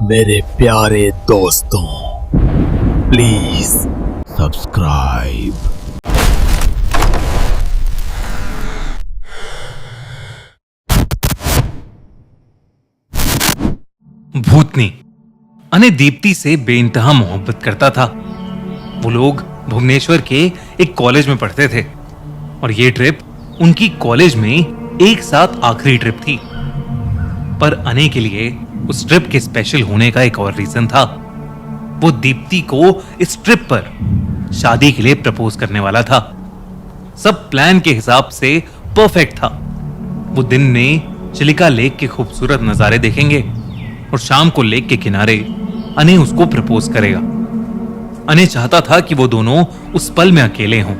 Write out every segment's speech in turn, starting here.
मेरे प्यारे दोस्तों, प्लीज सब्सक्राइब। भूतनी अने दीप्ति से बेइंतहा मोहब्बत करता था। वो लोग भुवनेश्वर के एक कॉलेज में पढ़ते थे और ये ट्रिप उनकी कॉलेज में एक साथ आखिरी ट्रिप थी। पर अने के लिए उस ट्रिप के स्पेशल होने का एक और रीजन था। वो दीप्ति को इस ट्रिप पर शादी के लिए प्रपोज करने वाला था। सब प्लान के हिसाब से परफेक्ट था। वो दिन में चिलिका लेक के खूबसूरत नजारे देखेंगे और शाम को लेक के किनारे अने उसको प्रपोज करेगा। अने चाहता था कि वो दोनों उस पल में अकेले हों।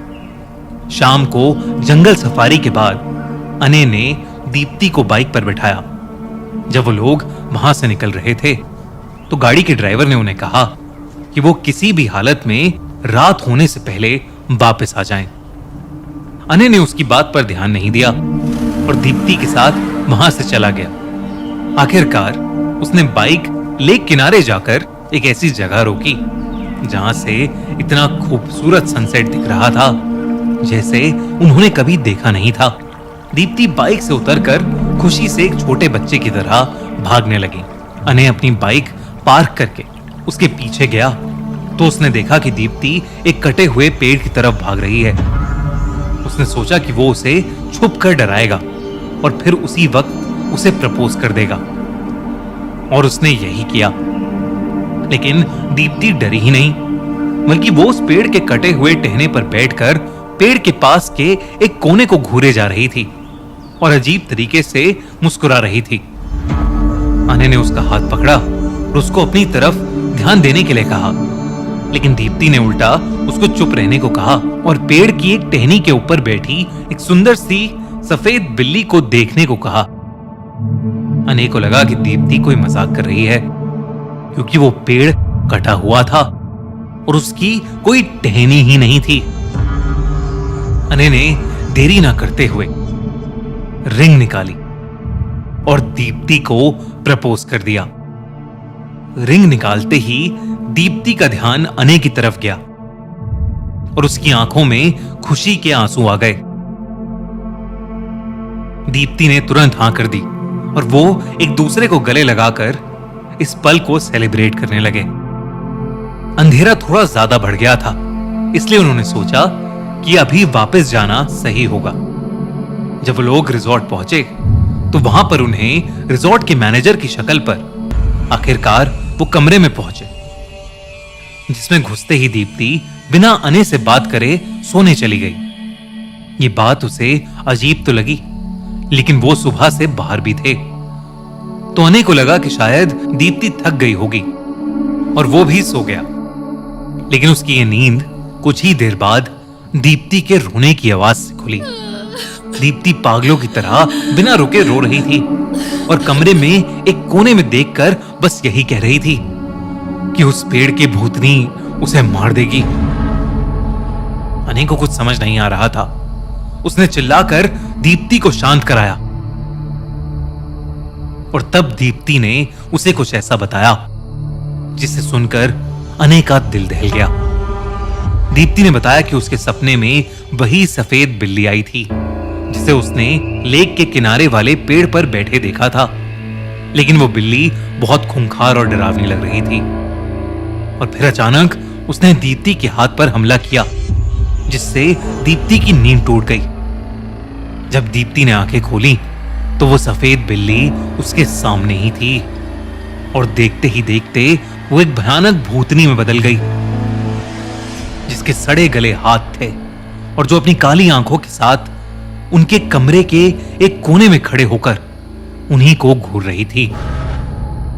शाम को जंगल सफारी के बाद अने ने दीप्ति को बाइक पर बिठाया। जब वो लोग वहां से निकल रहे थे तो गाड़ी के ड्राइवर ने उन्हें कहा कि वो किसी भी हालत में रात होने से पहले वापस आ जाएं। अने ने उसकी बात पर ध्यान नहीं दिया और दीप्ति के साथ वहां से चला गया। आखिरकार उसने बाइक लेक किनारे जाकर एक ऐसी जगह रोकी जहां से इतना खूबसूरत सनसेट दिख रहा था जैसे उन्होंने कभी देखा नहीं था। दीप्ति बाइक से उतरकर खुशी से एक छोटे बच्चे की तरह भागने लगी। अने अपनी बाइक पार्क करके उसके पीछे गया तो उसने देखा कि दीप्ति एक कटे हुए पेड़ की तरफ भाग रही है। उसने सोचा कि वो उसे छुप कर डराएगा और फिर उसी वक्त उसे प्रपोज कर देगा और उसने यही किया। लेकिन दीप्ति डरी ही नहीं, बल्कि वो उस पेड़ के कटे हुए टहने पर बैठकर पेड़ के पास के एक कोने को घूरे जा रही थी और अजीब तरीके से मुस्कुरा रही थी। अने ने उसका हाथ पकड़ा और उसको अपनी तरफ ध्यान देने के लिए कहा, लेकिन दीप्ति ने उल्टा उसको चुप रहने को कहा और पेड़ की एक टहनी के ऊपर बैठी एक सुंदर सी सफेद बिल्ली को देखने को कहा। अने को लगा कि दीप्ति कोई मजाक कर रही है, क्योंकि वो पेड़ कटा हुआ था और उसकी कोई टहनी ही नहीं थी। अने ने देरी ना करते हुए रिंग निकाली और दीप्ति को प्रपोज कर दिया। रिंग निकालते ही दीप्ति का ध्यान अने की तरफ गया और उसकी आंखों में खुशी के आंसू आ गए। दीप्ति ने तुरंत हाँ कर दी और वो एक दूसरे को गले लगाकर इस पल को सेलिब्रेट करने लगे। अंधेरा थोड़ा ज्यादा बढ़ गया था, इसलिए उन्होंने सोचा कि अभी वापस जाना सही होगा। जब लोग रिजॉर्ट पहुंचे तो वहां पर उन्हें रिजॉर्ट के मैनेजर की शक्ल पर आखिरकार वो कमरे में पहुंचे, जिसमें घुसते ही दीप्ति बिना अने से बात करे सोने चली गई। ये बात उसे अजीब तो लगी, लेकिन वो सुबह से बाहर भी थे तो अने को लगा कि शायद दीप्ति थक गई होगी और वो भी सो गया। लेकिन उसकी ये नींद कुछ ही देर बाद दीप्ति के रोने की आवाज से खुली। दीप्ति पागलों की तरह बिना रुके रो रही थी और कमरे में एक कोने में देखकर बस यही कह रही थी कि उस पेड़ की भूतनी उसे मार देगी। अने को कुछ समझ नहीं आ रहा था। उसने चिल्लाकर दीप्ति को शांत कराया और तब दीप्ति ने उसे कुछ ऐसा बताया जिसे सुनकर अने का दिल दहल गया। दीप्ति ने बताया कि उसके सपने में वही सफेद बिल्ली आई थी जिसे उसने लेक के किनारे वाले पेड़ पर बैठे देखा था, लेकिन वो बिल्ली बहुत खूंखार और डरावनी लग रही थी। और फिर अचानक उसने दीप्ति के हाथ पर हमला किया, जिससे दीप्ति की नींद टूट गई। जब दीप्ति ने आंखें खोली तो वो सफेद बिल्ली उसके सामने ही थी और देखते ही देखते वो एक भयानक भूतनी में बदल गई, जिसके सड़े गले हाथ थे और जो अपनी काली आंखों के साथ उनके कमरे के एक कोने में खड़े होकर उन्हीं को घूर रही थी।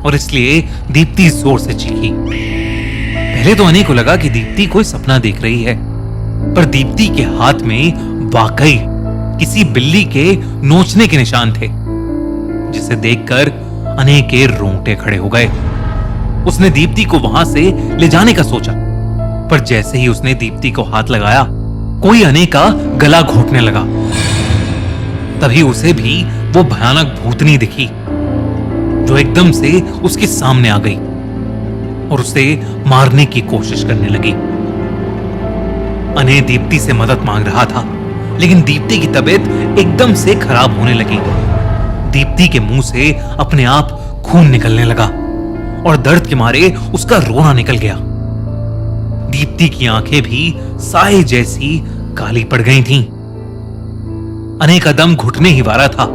और इसलिए दीप्ति जोर से चीखी। पहले तो अने को लगा कि दीप्ति कोई सपना देख रही है, पर दीप्ति के हाथ में वाकई किसी बिल्ली के नोचने के निशान थे, जिसे देखकर अने के रोंगटे खड़े हो गए। उसने दीप्ति को वहां से ले जाने का सोचा, पर जैसे ही उसने दीप्ति को हाथ लगाया कोई अने का गला घोटने लगा। तभी उसे भी वो भयानक भूतनी दिखी जो एकदम से उसके सामने आ गई और उसे मारने की कोशिश करने लगी। अने दीप्ति से मदद मांग रहा था, लेकिन दीप्ति की तबीयत एकदम से खराब होने लगी। दीप्ति के मुंह से अपने आप खून निकलने लगा और दर्द के मारे उसका रोना निकल गया। दीप्ति की आंखें भी साए जैसी काली पड़ गई थीं। अने का दम घुटने ही वाला था।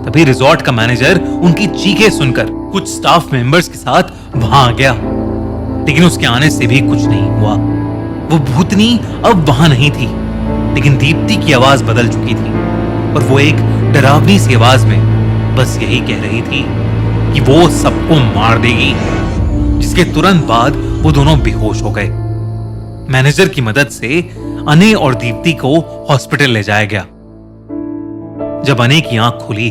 तभी रिजॉर्ट का मैनेजर उनकी चीखें सुनकर कुछ स्टाफ मेंबर्स के साथ वहां आ गया, लेकिन उसके आने से भी कुछ नहीं हुआ। वो भूतनी अब वहां नहीं थी, लेकिन दीप्ति की आवाज बदल चुकी थी और वो एक डरावनी सी आवाज में बस यही कह रही थी कि वो सबको मार देगी। जिसके तुरंत बाद वो दोनों बेहोश हो गए। मैनेजर की मदद से अने और दीप्ति को हॉस्पिटल ले जाया गया। जब अने की आंख खुली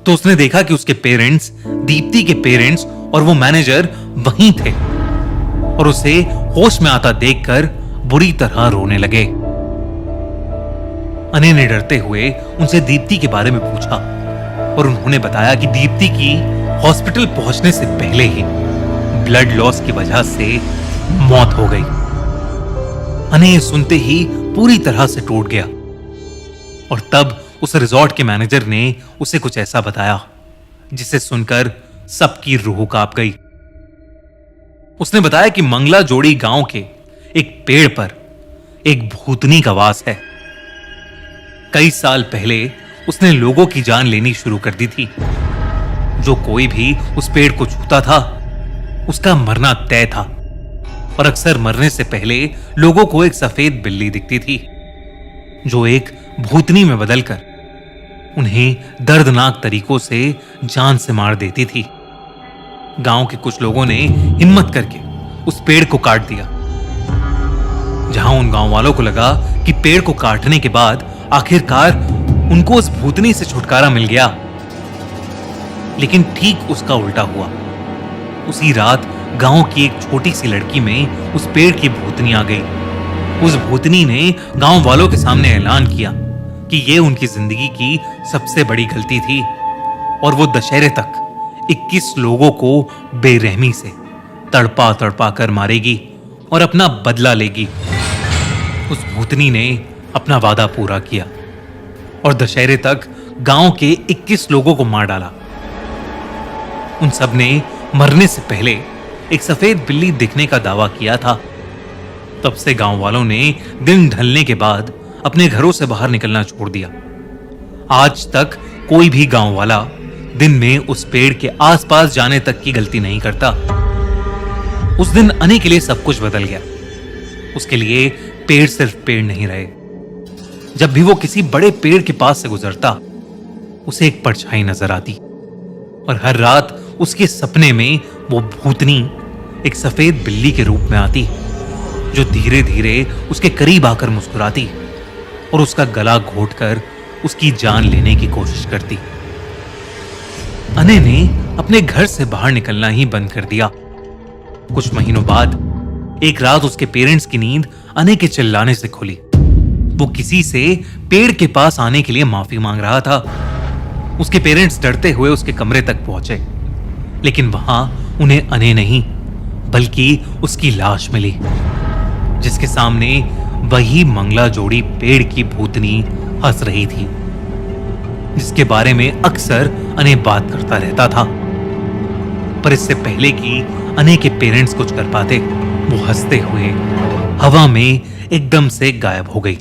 तो उसने देखा कि उसके पेरेंट्स, दीप्ति के पेरेंट्स और वो मैनेजर वहीं थे और उसे होश में आता देखकर बुरी तरह रोने लगे। अने ने डरते हुए उनसे दीप्ति के बारे में पूछा और उन्होंने बताया कि दीप्ति की हॉस्पिटल पहुंचने से पहले ही ब्लड लॉस की वजह से मौत हो गई। अने ये सुनते ही पूरी तरह से टूट गया और तब उस रिजॉर्ट के मैनेजर ने उसे कुछ ऐसा बताया जिसे सुनकर सबकी रूह कांप गई। उसने बताया कि मंगला जोड़ी गांव के एक पेड़ पर एक भूतनी का वास है। कई साल पहले उसने लोगों की जान लेनी शुरू कर दी थी। जो कोई भी उस पेड़ को छूता था उसका मरना तय था और अक्सर मरने से पहले लोगों को एक सफेद बिल्ली दिखती थी जो एक भूतनी में बदलकर उन्हें दर्दनाक तरीकों से जान से मार देती थी। गांव के कुछ लोगों ने हिम्मत करके उस पेड़ को काट दिया। जहां उन गांव वालों को लगा कि पेड़ को काटने के बाद आखिरकार उनको उस भूतनी से छुटकारा मिल गया, लेकिन ठीक उसका उल्टा हुआ। उसी रात गांव की एक छोटी सी लड़की में उस पेड़ की भूतनी आ गई। उस भूतनी ने गांव वालों के सामने ऐलान किया कि यह उनकी जिंदगी की सबसे बड़ी गलती थी और वो दशहरे तक 21 लोगों को बेरहमी से तड़पा तड़पा कर मारेगी और अपना बदला लेगी। उस भूतनी ने अपना वादा पूरा किया और दशहरे तक गांव के 21 लोगों को मार डाला। उन सब ने मरने से पहले एक सफेद बिल्ली दिखने का दावा किया था। तब से गांव वालों ने दिन ढलने के बाद अपने घरों से बाहर निकलना छोड़ दिया। आज तक कोई भी गांव वाला दिन में उस पेड़ के आसपास जाने तक की गलती नहीं करता। उस दिन अने के लिए सब कुछ बदल गया। उसके लिए पेड़ सिर्फ पेड़ नहीं रहे। जब भी वो किसी बड़े पेड़ के पास से गुजरता उसे एक परछाई नजर आती और हर रात उसके सपने में वो भूतनी एक सफेद बिल्ली के रूप में आती जो धीरे धीरे उसके करीब आकर मुस्कुराती और उसका गला घोंटकर उसकी जान लेने की कोशिश करती। अने ने अपने घर से बाहर निकलना ही बंद कर दिया। कुछ महीनों बाद एक रात उसके पेरेंट्स की नींद अने के चिल्लाने से खुली। वो किसी से पेड़ के पास आने के लिए माफी मांग रहा था। उसके पेरेंट्स डरते हुए उसके कमरे तक पहुंचे, लेकिन वहां उन्हें अने नहीं बल्कि उसकी लाश मिली, जिसके सामने वही मंगला जोड़ी पेड़ की भूतनी हंस रही थी, जिसके बारे में अक्सर अने बात करता रहता था। पर इससे पहले कि अने के पेरेंट्स कुछ कर पाते, वो हंसते हुए हवा में एकदम से गायब हो गई।